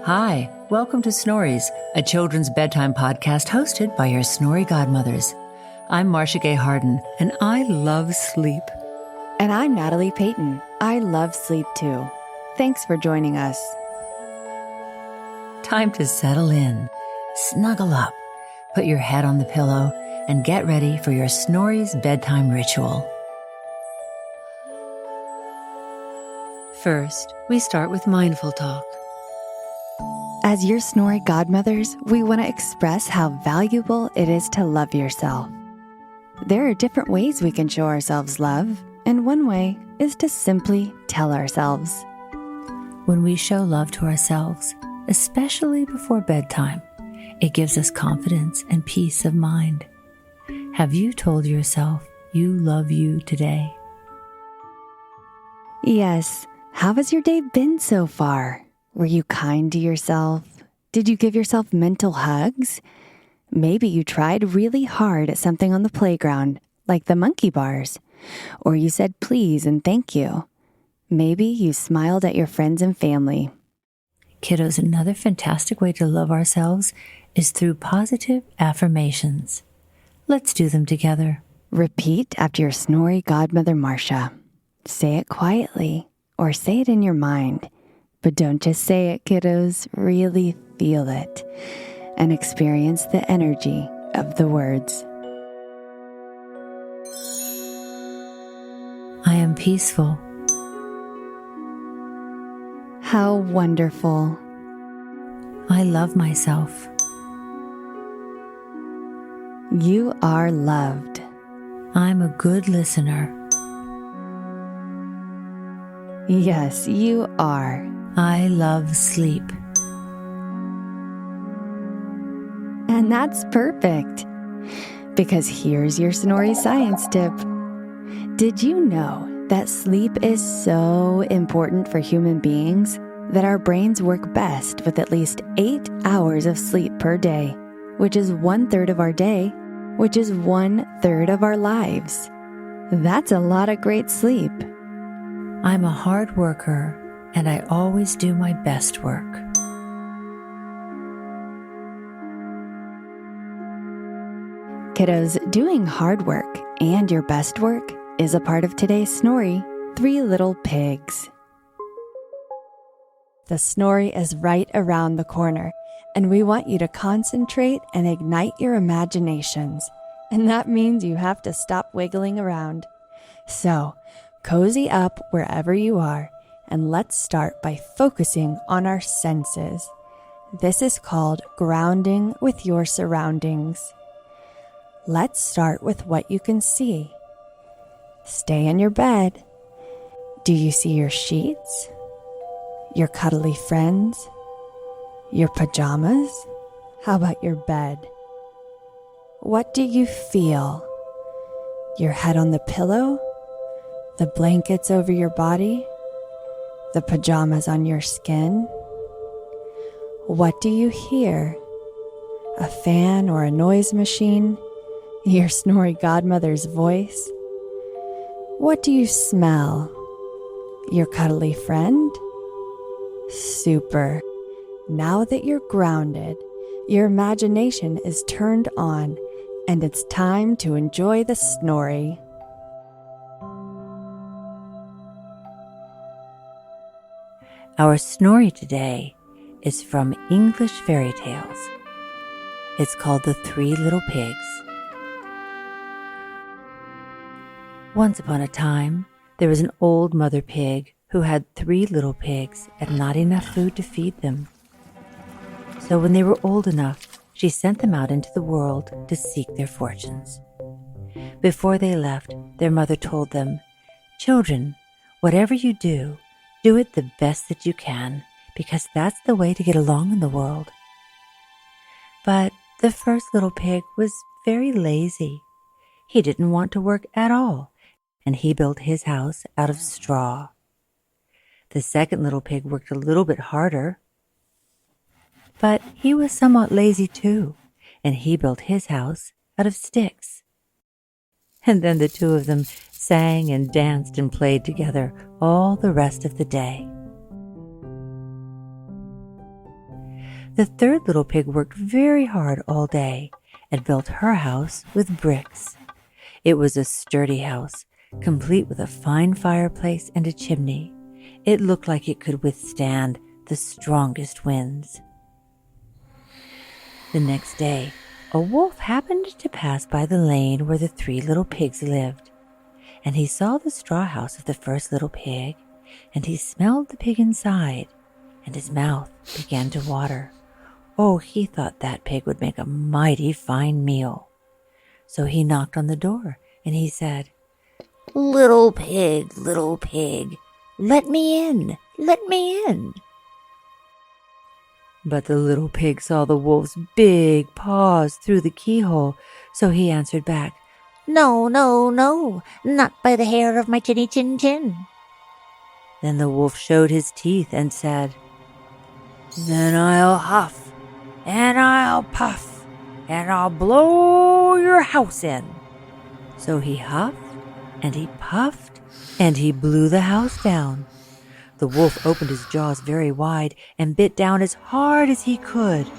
Hi, welcome to Snoriezzz, a children's bedtime podcast hosted by your Snory godmothers. I'm Marcia Gay Harden, and I love sleep. And I'm Natalie Peyton. I love sleep too. Thanks for joining us. Time to settle in, snuggle up, put your head on the pillow, and get ready for your Snoriezzz bedtime ritual. First, we start with mindful talk. As your Snory godmothers, we want to express how valuable it is to love yourself. There are different ways we can show ourselves love, and one way is to simply tell ourselves. When we show love to ourselves, especially before bedtime, it gives us confidence and peace of mind. Have you told yourself you love you today? Yes. How has your day been so far? Were you kind to yourself? Did you give yourself mental hugs? Maybe you tried really hard at something on the playground, like the monkey bars. Or you said please and thank you. Maybe you smiled at your friends and family. Kiddos, another fantastic way to love ourselves is through positive affirmations. Let's do them together. Repeat after your Snory godmother, Marcia. Say it quietly or say it in your mind. But don't just say it, kiddos. Really feel it and experience the energy of the words. I am peaceful. How wonderful. I love myself. You are loved. I'm a good listener. Yes, you are. I love sleep. And that's perfect. Because here's your Snory science tip. Did you know that sleep is so important for human beings that our brains work best with at least 8 hours of sleep per day, which is 1/3 of our day, which is 1/3 of our lives? That's a lot of great sleep. I'm a hard worker, and I always do my best work. Kiddos, doing hard work and your best work is a part of today's Snory, 3 Little Pigs. The Snory is right around the corner, and we want you to concentrate and ignite your imaginations. And that means you have to stop wiggling around. So, cozy up wherever you are, and let's start by focusing on our senses. This is called grounding with your surroundings. Let's start with what you can see. Stay in your bed. Do you see your sheets? Your cuddly friends? Your pajamas? How about your bed? What do you feel? Your head on the pillow? The blankets over your body? The pajamas on your skin? What do you hear? A fan or a noise machine? Your Snory godmother's voice? What do you smell? Your cuddly friend? Super. Now that you're grounded, your imagination is turned on, and it's time to enjoy the Snory. Our Snory today is from English fairy tales. It's called The 3 Little Pigs. Once upon a time, there was an old mother pig who had 3 little pigs and not enough food to feed them. So when they were old enough, she sent them out into the world to seek their fortunes. Before they left, their mother told them, "Children, whatever you do it the best that you can, because that's the way to get along in the world." But the first little pig was very lazy. He didn't want to work at all, and he built his house out of straw. The second little pig worked a little bit harder, but he was somewhat lazy too, and he built his house out of sticks. And then the two of them sang and danced and played together all the rest of the day. The third little pig worked very hard all day and built her house with bricks. It was a sturdy house, complete with a fine fireplace and a chimney. It looked like it could withstand the strongest winds. The next day, a wolf happened to pass by the lane where the three little pigs lived, and he saw the straw house of the first little pig, and he smelled the pig inside, and his mouth began to water. Oh, he thought that pig would make a mighty fine meal. So he knocked on the door, and he said, little pig, let me in, let me in." But the little pig saw the wolf's big paws through the keyhole, so he answered back, "No, no, no, not by the hair of my chinny chin chin." Then the wolf showed his teeth and said, "Then I'll huff, and I'll puff, and I'll blow your house in." So he huffed, and he puffed, and he blew the house down. The wolf opened his jaws very wide and bit down as hard as he could,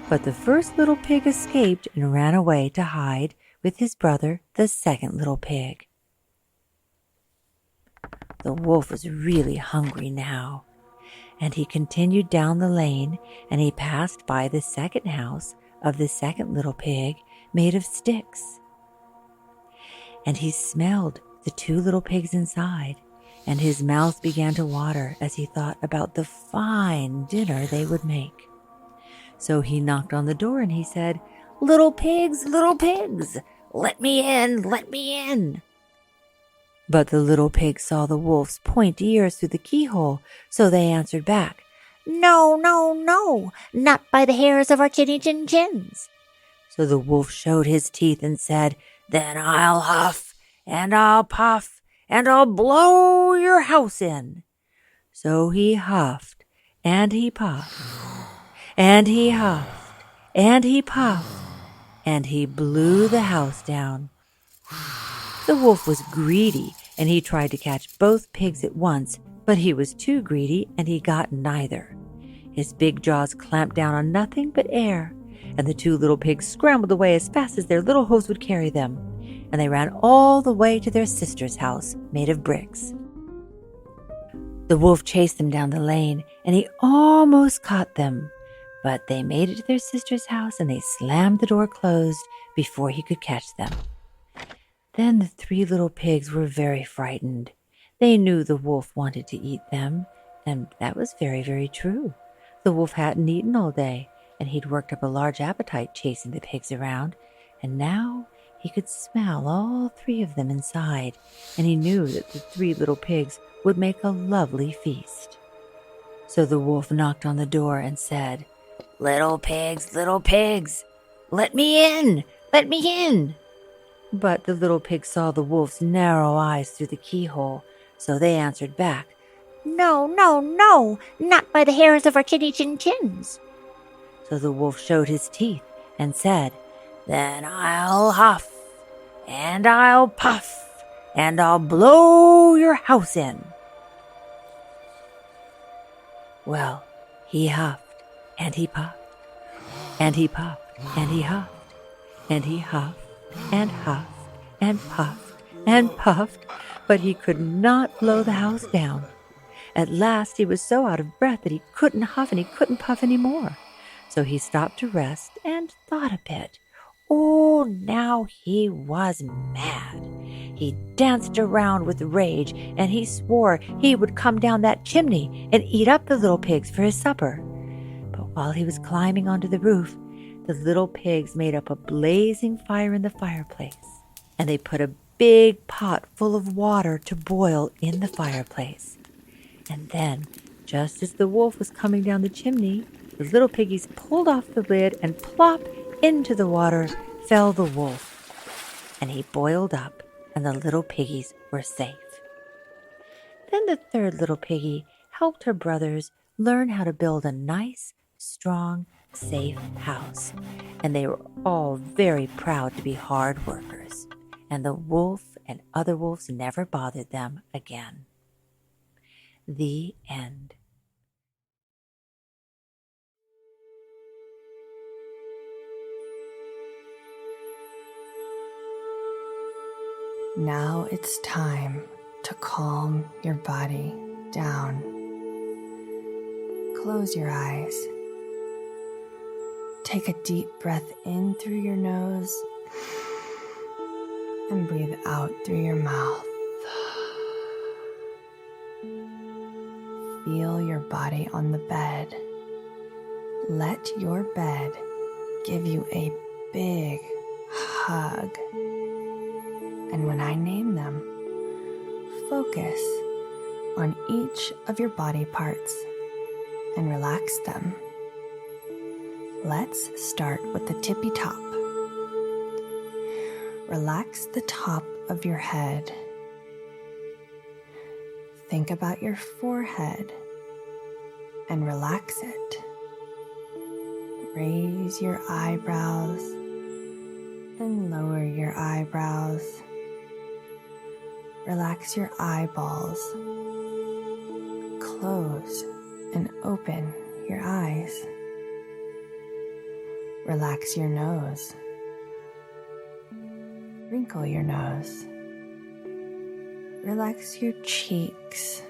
but the first little pig escaped and ran away to hide with his brother, the second little pig. The wolf was really hungry now, and he continued down the lane, and he passed by the second house of the second little pig made of sticks. And he smelled the two little pigs inside, and his mouth began to water as he thought about the fine dinner they would make. So he knocked on the door and he said, little pigs, let me in, let me in." But the little pigs saw the wolf's pointy ears through the keyhole, so they answered back, "No, no, no, not by the hairs of our chinny chin chins." So the wolf showed his teeth and said, "Then I'll huff, and I'll puff, and I'll blow your house in." So he huffed, and he puffed, and he huffed, and he puffed, and he blew the house down. The wolf was greedy, and he tried to catch both pigs at once, but he was too greedy, and he got neither. His big jaws clamped down on nothing but air, and the two little pigs scrambled away as fast as their little hooves would carry them, and they ran all the way to their sister's house made of bricks. The wolf chased them down the lane, and he almost caught them, but they made it to their sister's house, and they slammed the door closed before he could catch them. Then the three little pigs were very frightened. They knew the wolf wanted to eat them, and that was very, very true. The wolf hadn't eaten all day, and he'd worked up a large appetite chasing the pigs around, and now he could smell all three of them inside, and he knew that the three little pigs would make a lovely feast. So the wolf knocked on the door and said, little pigs, let me in, let me in." But the little pigs saw the wolf's narrow eyes through the keyhole, so they answered back, "No, no, no, not by the hairs of our chinny chin chins." So the wolf showed his teeth and said, "Then I'll huff, and I'll puff, and I'll blow your house in." Well, he huffed, and he puffed, and he puffed, and he huffed, and he huffed, and huffed, and puffed, and puffed, but he could not blow the house down. At last he was so out of breath that he couldn't huff and he couldn't puff any more. So he stopped to rest and thought a bit. Oh, now he was mad. He danced around with rage, and he swore he would come down that chimney and eat up the little pigs for his supper. But while he was climbing onto the roof, the little pigs made up a blazing fire in the fireplace, and they put a big pot full of water to boil in the fireplace. And then, just as the wolf was coming down the chimney, the little piggies pulled off the lid, and plop into the water fell the wolf. And he boiled up, and the little piggies were safe. Then the third little piggy helped her brothers learn how to build a nice, strong, safe house, and they were all very proud to be hard workers, and the wolf and other wolves never bothered them again. The end. Now it's time to calm your body down. Close your eyes. Take a deep breath in through your nose and breathe out through your mouth. Feel your body on the bed. Let your bed give you a big hug. And when I name them, focus on each of your body parts and relax them. Let's start with the tippy top. Relax the top of your head. Think about your forehead and relax it. Raise your eyebrows and lower your eyebrows. Relax your eyeballs. Close and open your eyes. Relax your nose. Wrinkle your nose. Relax your cheeks.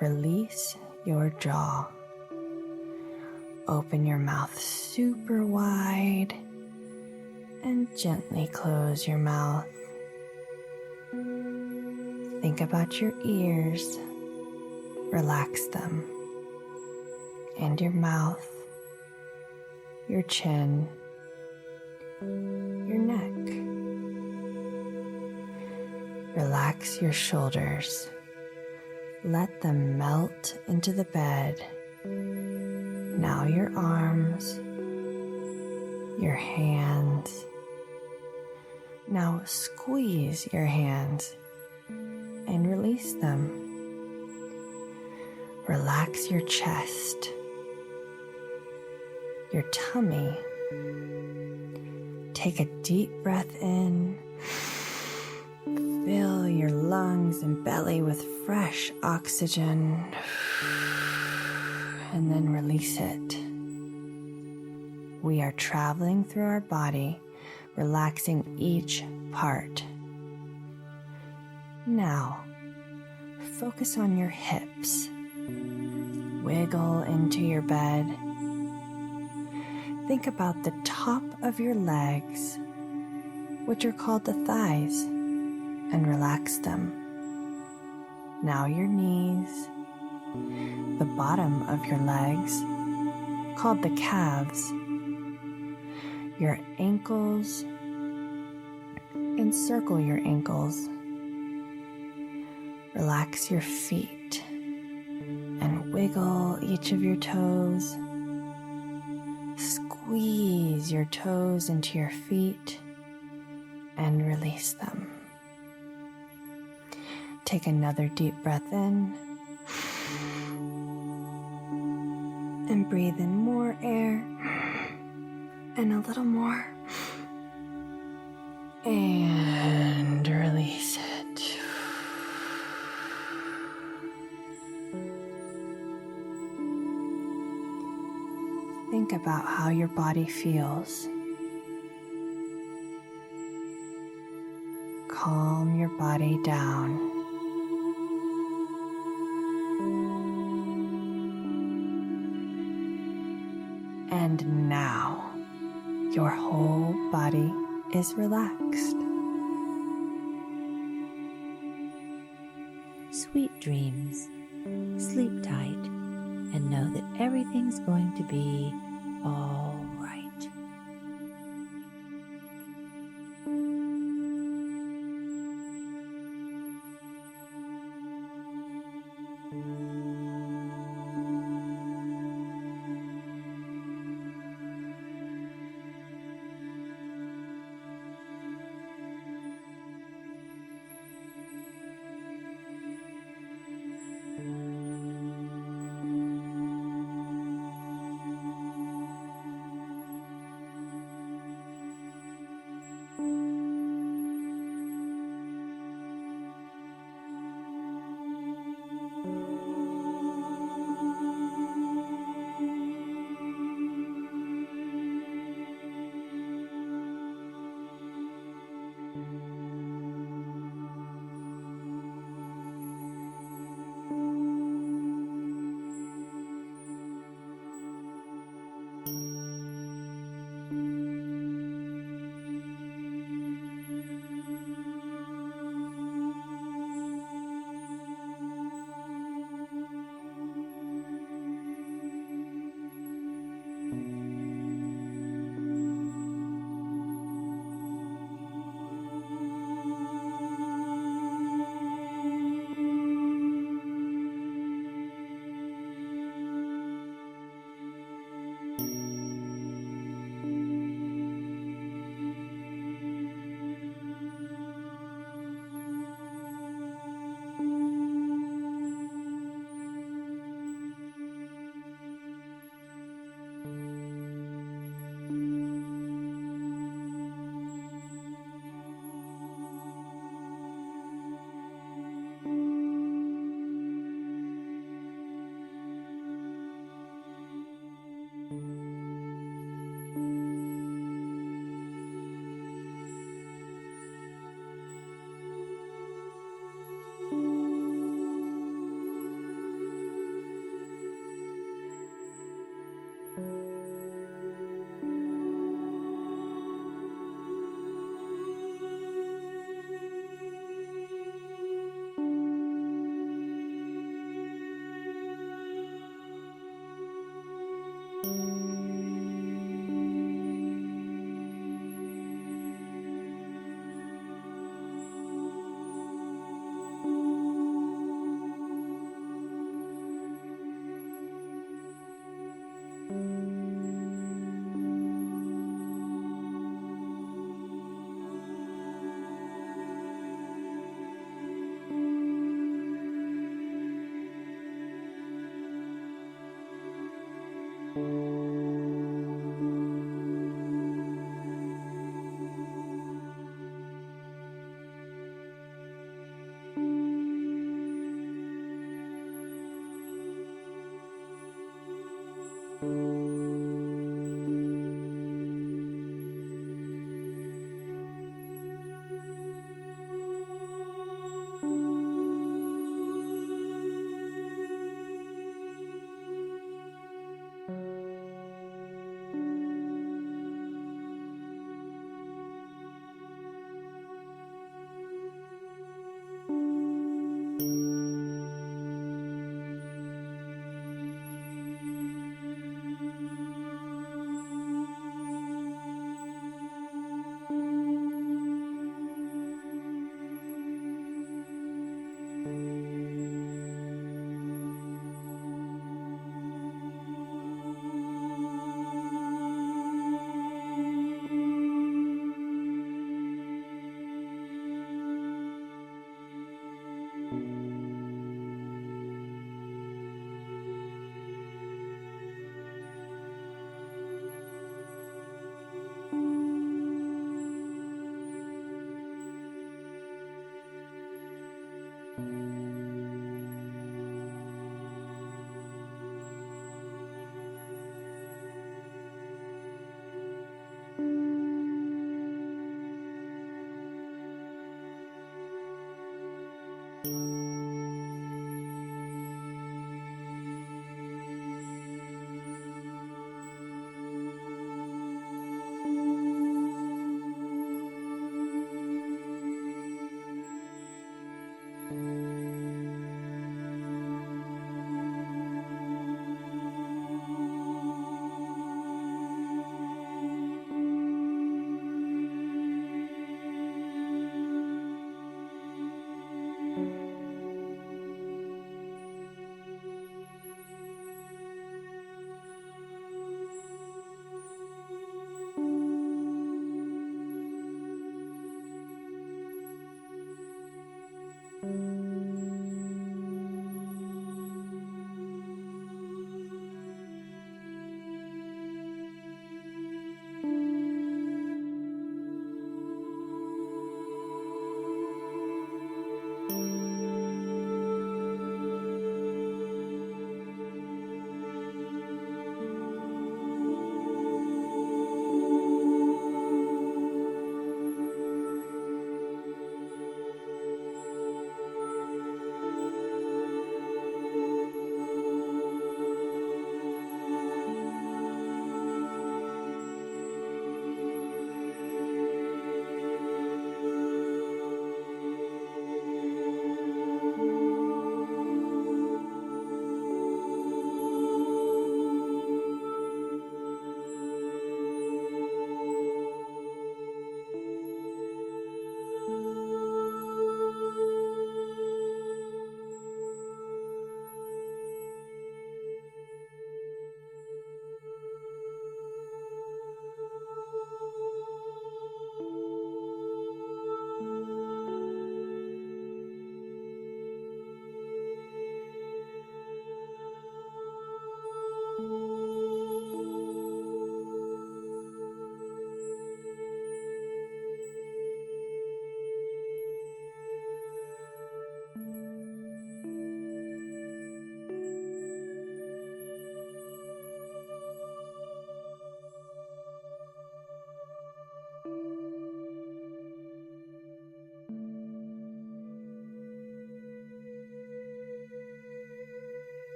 Release your jaw. Open your mouth super wide and gently close your mouth. Think about your ears. Relax them. And your mouth, your chin, your neck. Relax your shoulders. Let them melt into the bed. Now your arms, your hands. Now squeeze your hands and release them. Relax your chest, your tummy. Take a deep breath in. Fill your lungs and belly with fresh oxygen, and then release it. We are traveling through our body, relaxing each part. Now, focus on your hips. Wiggle into your bed. Think about the top of your legs, which are called the thighs, and relax them. Now your knees, the bottom of your legs, called the calves, your ankles, encircle your ankles. Relax your feet and wiggle each of your toes. Squeeze your toes into your feet and release them. Take another deep breath in and breathe in more air and a little more and release it. Think about how your body feels. Calm your body down. And now, your whole body is relaxed. Sweet dreams. Sleep tight and know that everything's going to be all right.